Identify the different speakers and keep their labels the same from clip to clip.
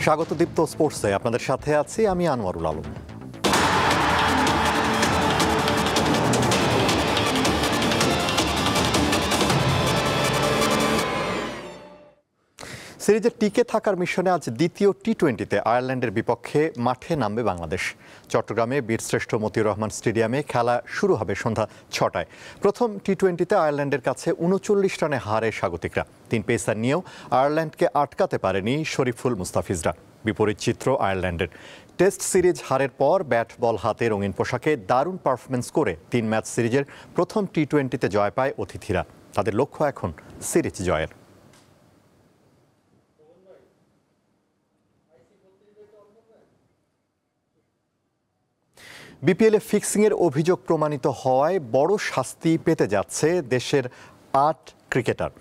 Speaker 1: স্বাগত দীপ্ত স্পোর্টসে আপনাদের সাথে আছি আমি আনোয়ারুল আলম। সিরিজে টিকে থাকার মিশনে আজ দ্বিতীয় টি-20তে আয়ারল্যান্ডের বিপক্ষে মাঠে নামবে বাংলাদেশ। চট্টগ্রামে বীরশ্রেষ্ঠ মতিউর রহমান স্টেডিয়ামে খেলা শুরু হবে সন্ধ্যা 6টায়। প্রথম টি-20তে আয়ারল্যান্ডের কাছে ৩৯ রানে হারে স্বাগতিকরা। ৩ পেসার নিয়েও আয়ারল্যান্ডকে আটকাতে পারেনি শরীফুল মুস্তাফিজরা। বিপরীত চিত্র আয়ারল্যান্ডের। টেস্ট সিরিজ হারের পর ব্যাট বল হাতে রঙিন পোশাকে দারুণ পারফরমেন্স করে 3 ম্যাচ সিরিজের প্রথম টি-20তে জয় পায় অতিথিরা। তাদের লক্ষ্য এখন সিরিজ জয়ের। বিপিএলে ফিক্সিংয়ের অভিযোগ প্রমাণিত হওয়ায় বড় শাস্তি পেতে যাচ্ছে দেশের ৮ ক্রিকেটার।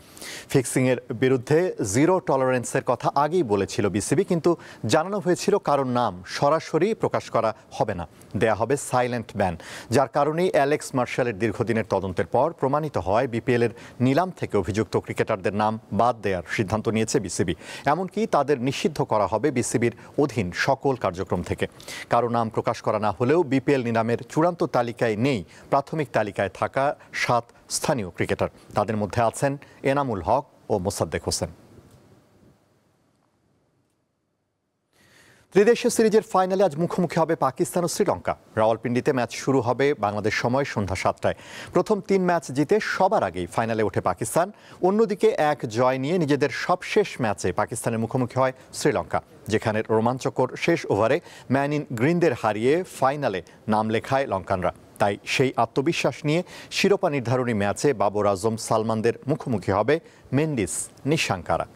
Speaker 1: ফিক্সিংয়ের বিরুদ্ধে জিরো টলারেন্সের কথা আগেই বলেছিল বিসিবি, কিন্তু জানানো হয়েছিল কারোর নাম সরাসরি প্রকাশ করা হবে না, দেয়া হবে সাইলেন্ট ব্যান। যার কারণেই অ্যালেক্স মার্শালের দীর্ঘদিনের তদন্তের পর প্রমাণিত হয় বিপিএলের নিলাম থেকে অভিযুক্ত ক্রিকেটারদের নাম বাদ দেওয়ার সিদ্ধান্ত নিয়েছে বিসিবি। এমনকি তাদের নিষিদ্ধ করা হবে বিসিবির অধীন সকল কার্যক্রম থেকে। কারো নাম প্রকাশ করা না হলেও বিপিএল নিলামের চূড়ান্ত তালিকায় নেই প্রাথমিক তালিকায় থাকা 7 স্থানীয় ক্রিকেটার। তাদের মধ্যে আছেন এনামুল হক ও মোসাদ্দেক হোসেন। ত্রিদেশীয় সিরিজের ফাইনালে আজ মুখোমুখি হবে পাকিস্তান ও শ্রীলঙ্কা। রাওয়ালপিন্ডিতে ম্যাচ শুরু হবে বাংলাদেশ সময় সন্ধ্যা 7টায়। প্রথম 3 ম্যাচ জিতে সবার আগেই ফাইনালে ওঠে পাকিস্তান। অন্যদিকে এক জয় নিয়ে নিজেদের সবশেষ ম্যাচে পাকিস্তানের মুখোমুখি হয় শ্রীলঙ্কা, যেখানে রোমাঞ্চকর শেষ ওভারে ম্যান ইন গ্রিনদের হারিয়ে ফাইনালে নাম লেখায় লঙ্কানরা। তাই সেই আত্মবিশ্বাস নিয়ে শিরোপা নির্ধারণী ম্যাচে বাবর আজম সালমানদের মুখোমুখি হবে মেন্ডিস নিশাঙ্কারা।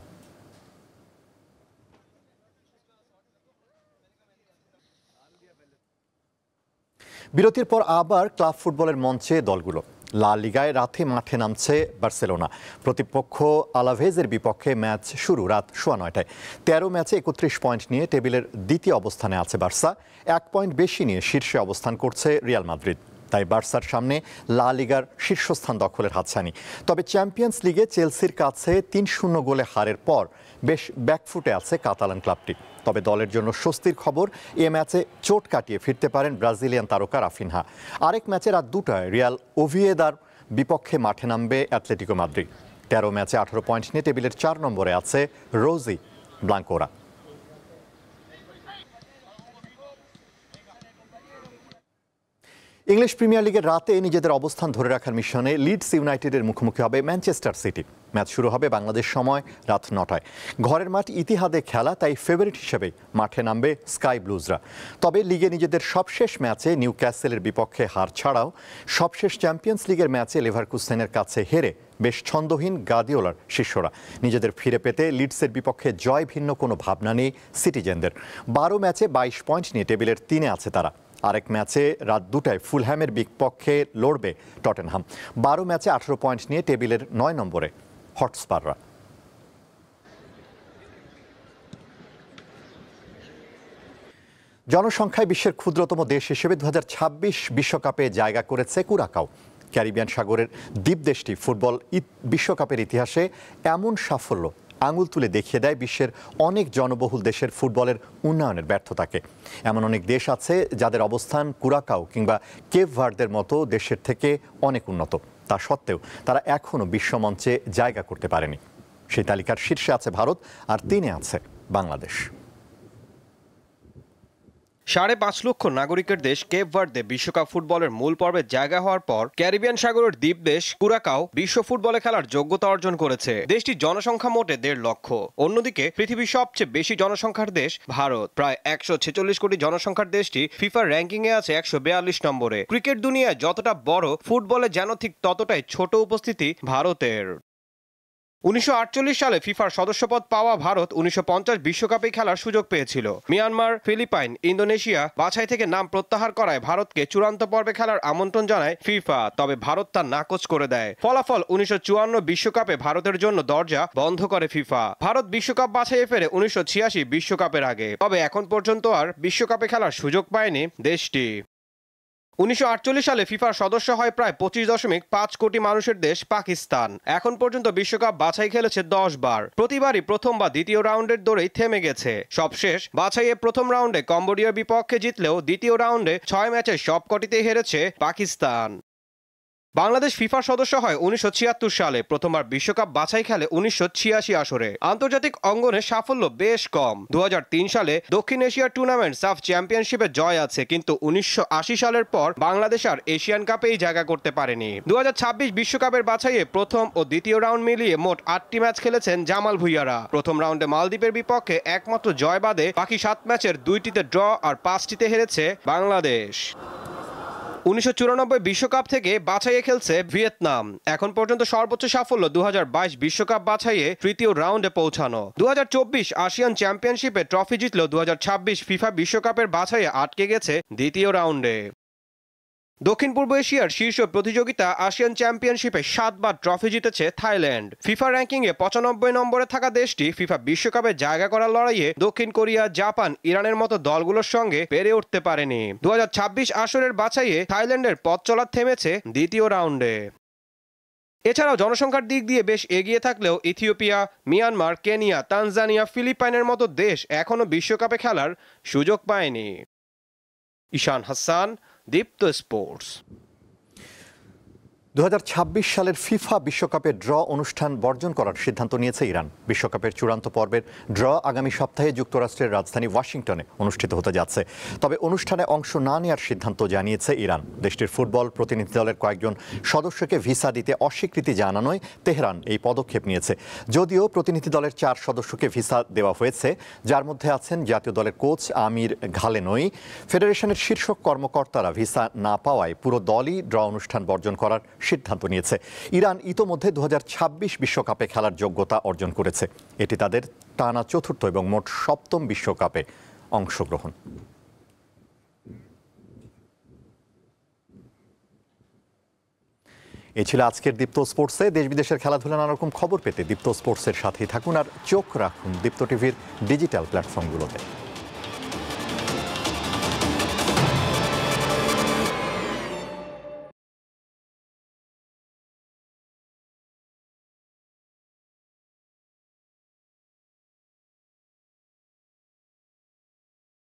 Speaker 1: বিরতির পর আবার ক্লাব ফুটবলের মঞ্চে দলগুলো। লা লিগায় রাতে মাঠে নামছে বার্সেলোনা। প্রতিপক্ষ আলাভেজের বিপক্ষে ম্যাচ শুরু রাত 9:15টায়। 13 ম্যাচে 31 পয়েন্ট নিয়ে টেবিলের দ্বিতীয় অবস্থানে আছে বার্সা। 1 পয়েন্ট বেশি নিয়ে শীর্ষে অবস্থান করছে রিয়াল মাদ্রিদ। তাই বার্সার সামনে লা লিগার শীর্ষস্থান দখলের হাতছানি। তবে চ্যাম্পিয়ন্স লিগে চেলসির কাছে ৩-০ গোলে হারের পর বেশ ব্যাকফুটে আছে কাতালান ক্লাবটি। তবে দলের জন্য স্বস্তির খবর, এ ম্যাচে চোট কাটিয়ে ফিরতে পারেন ব্রাজিলিয়ান তারকা রাফিনহা। আরেক ম্যাচে রাত 2টায় রিয়াল ওভিয়েদার বিপক্ষে মাঠে নামবে অ্যাটলেটিকো মাদ্রিদ। 13 ম্যাচে 18 পয়েন্ট নিয়ে টেবিলের 4 নম্বরে আছে রোজি ব্লাঙ্কোরা। ইংলিশ প্রিমিয়ার লিগের রাতে নিজেদের অবস্থান ধরে রাখার মিশনে লিডস ইউনাইটেডের মুখোমুখি হবে ম্যানচেস্টার সিটি। ম্যাচ শুরু হবে বাংলাদেশ সময় রাত 9টায়। ঘরের মাঠ ইতিহাদে খেলা, তাই ফেভারিট হিসেবে মাঠে নামবে স্কাই ব্লুজরা। তবে লিগে নিজেদের সবশেষ ম্যাচে নিউক্যাসেলের বিপক্ষে হার ছাড়াও সবশেষ চ্যাম্পিয়ন্স লিগের ম্যাচে লেভারকুসেনের কাছে হেরে বেশ ছন্দহীন গার্দিওলার শিষ্যরা। নিজেদের ফিরে পেতে লিডসের বিপক্ষে জয় ভিন্ন কোনো ভাবনা নেই সিটিজেনদের। 12 ম্যাচে 22 পয়েন্ট নিয়ে টেবিলের 3-এ আছে তারা। আরেক ম্যাচে রাত 2টায় ফুলহ্যামের বিপক্ষে লড়বে টটেনহাম। 12 ম্যাচে 18 পয়েন্ট নিয়ে টেবিলের 9 নম্বরে হটস্পাররা। জনসংখ্যায় বিশ্বের ক্ষুদ্রতম দেশ হিসেবে 2026 বিশ্বকাপে জায়গা করেছে কুরাকাও। ক্যারিবিয়ান সাগরের দ্বীপ দেশটি ফুটবল বিশ্বকাপের ইতিহাসে এমন সাফল্য আঙুল তুলে দেখিয়ে দেয় বিশ্বের অনেক জনবহুল দেশের ফুটবলের উন্নয়নের ব্যর্থতাকে। এমন অনেক দেশ আছে যাদের অবস্থান কুরাকাও কিংবা কেপ ভার্দের মতো দেশের থেকে অনেক উন্নত। তা সত্ত্বেও তারা এখনও বিশ্বমঞ্চে জায়গা করতে পারেনি। সেই তালিকার শীর্ষে আছে ভারত, আর 3-এ আছে বাংলাদেশ।
Speaker 2: 5.5 লক্ষ নাগরিকের দেশ কেপ ভার্দে বিশ্বকাপ ফুটবলের মূল পর্বে জায়গা হওয়ার পর ক্যারিবিয়ান সাগরের দ্বীপ দেশ কুরাকাও বিশ্ব ফুটবলে খেলার যোগ্যতা অর্জন করেছে। দেশটির জনসংখ্যা মোটে 1.5 লক্ষ। অন্যদিকে পৃথিবীর সবচেয়ে বেশি জনসংখ্যার দেশ ভারত। প্রায় 146 কোটি জনসংখ্যার দেশটি ফিফার র্যাঙ্কিংয়ে আছে 142 নম্বরে। ক্রিকেট দুনিয়ায় যতটা বড়, ফুটবলে যেন ঠিক ততটাই ছোট উপস্থিতি ভারতের। 1948 সালে ফিফার সদস্যপদ পাওয়া ভারত 1950 বিশ্বকাপে খেলার সুযোগ পেয়েছিল। মিয়ানমার, ফিলিপাইন, ইন্দোনেশিয়া বাছাই থেকে নাম প্রত্যাহার করায় ভারতকে চূড়ান্ত পর্বে খেলার আমন্ত্রণ জানায় ফিফা। তবে ভারত তা নাকচ করে দেয়। ফলাফল 1954 বিশ্বকাপে ভারতের জন্য দরজা বন্ধ করে ফিফা। ভারত বিশ্বকাপ বাছাইয়ে ফেরে 1986 বিশ্বকাপের আগে। তবে এখন পর্যন্ত আর বিশ্বকাপে খেলার সুযোগ পায়নি দেশটি। 1948 সালে ফিফার সদস্য হয় প্রায় 25.5 কোটি মানুষের দেশ পাকিস্তান। এখন পর্যন্ত বিশ্বকাপ বাছাই খেলেছে 10 বার। প্রতিবারই প্রথম বা দ্বিতীয় রাউন্ডের দৌড়েই থেমে গেছে। সবশেষ বাছাইয়ে প্রথম রাউন্ডে কম্বোডিয়ার বিপক্ষে জিতলেও দ্বিতীয় রাউন্ডে 6 ম্যাচের সবকটিতেই হেরেছে পাকিস্তান। বাংলাদেশ ফিফার সদস্য হয় 1976 সালে। প্রথমবার বিশ্বকাপ বাছাই খেলে 1986 আসরে। আন্তর্জাতিক অঙ্গনে সাফল্য বেশ কম। 2003 সালে দক্ষিণ এশিয়ার টুর্নামেন্ট সাফ চ্যাম্পিয়নশিপে জয় আছে, কিন্তু 1980 সালের পর বাংলাদেশ আর এশিয়ান কাপেই জায়গা করতে পারেনি। 2026 বিশ্বকাপের বাছাইয়ে প্রথম ও দ্বিতীয় রাউন্ড মিলিয়ে মোট 8টি ম্যাচ খেলেছেন জামাল ভুঁইয়ারা। প্রথম রাউন্ডে মালদ্বীপের বিপক্ষে একমাত্র জয় বাদে বাকি 7 ম্যাচের 2টিতে ড্র আর 5টিতে হেরেছে বাংলাদেশ। 1994 বিশ্বকাপ থেকে বাছাইয়ে খেলছে ভিয়েতনাম। এখন পর্যন্ত সর্বোচ্চ সাফল্য 2022 বিশ্বকাপ বাছাইয়ে তৃতীয় রাউন্ডে পৌঁছানো। 2024 আসিয়ান চ্যাম্পিয়নশিপে ট্রফি জিতলেও 2026 ফিফা বিশ্বকাপের বাছাইয়ে আটকে গেছে দ্বিতীয় রাউন্ডে। দক্ষিণ পূর্ব এশিয়ার শীর্ষ প্রতিযোগিতা আসিয়ান চ্যাম্পিয়নশিপে 7 বার ট্রফি জিতেছে থাইল্যান্ড। ফিফা র্যাঙ্কিংয়ে 95 নম্বরে থাকা দেশটি ফিফা বিশ্বকাপে জায়গা করার লড়াইয়ে দক্ষিণ কোরিয়া, জাপান, ইরানের মতো দলগুলোর সঙ্গে পেরে উঠতে পারেনি। 2026 আসরের বাছাইয়ে থাইল্যান্ডের পথ চলা থেমেছে দ্বিতীয় রাউন্ডে। এছাড়াও জনসংখ্যার দিক দিয়ে বেশ এগিয়ে থাকলেও ইথিওপিয়া, মিয়ানমার, কেনিয়া, তানজানিয়া, ফিলিপাইনের মতো দেশ এখনও বিশ্বকাপে খেলার সুযোগ পায়নি। ঈশান হাসান, দীপ্ত স্পোর্টস।
Speaker 1: 2026 সালের ফিফা বিশ্বকাপের ড্র অনুষ্ঠান বর্জন করার সিদ্ধান্ত নিয়েছে ইরান। বিশ্বকাপের চূড়ান্ত পর্বের ড্র আগামী সপ্তাহে যুক্তরাষ্ট্রের রাজধানী ওয়াশিংটনে অনুষ্ঠিত হতে যাচ্ছে। তবে অনুষ্ঠানে অংশ না নেওয়ার সিদ্ধান্ত জানিয়েছে ইরান। দেশটির ফুটবল প্রতিনিধি দলের কয়েকজন সদস্যকে ভিসা দিতে অস্বীকৃতি জানানোয় তেহরান এই পদক্ষেপ নিয়েছে। যদিও প্রতিনিধি দলের 4 সদস্যকে ভিসা দেওয়া হয়েছে, যার মধ্যে আছেন জাতীয় দলের কোচ আমির ঘালেনই। ফেডারেশনের শীর্ষ কর্মকর্তারা ভিসা না পাওয়ায় পুরো দলই ড্র অনুষ্ঠান বর্জন করার সিদ্ধান্ত নিয়েছে। ইরান ইতোমধ্যে 2026 বিশ্বকাপে খেলার যোগ্যতা অর্জন করেছে। এটি তাদের টানা চতুর্থ এবং মোট 7ম বিশ্বকাপে অংশগ্রহণ। এই ছিল আজকের দীপ্ত স্পোর্টসে। দেশ বিদেশের খেলাধুলা নানা রকম খবর পেতে দীপ্ত স্পোর্টসের সাথেই থাকুন আর চোখ রাখুন দীপ্ত টিভির ডিজিটাল প্ল্যাটফর্মগুলোতে।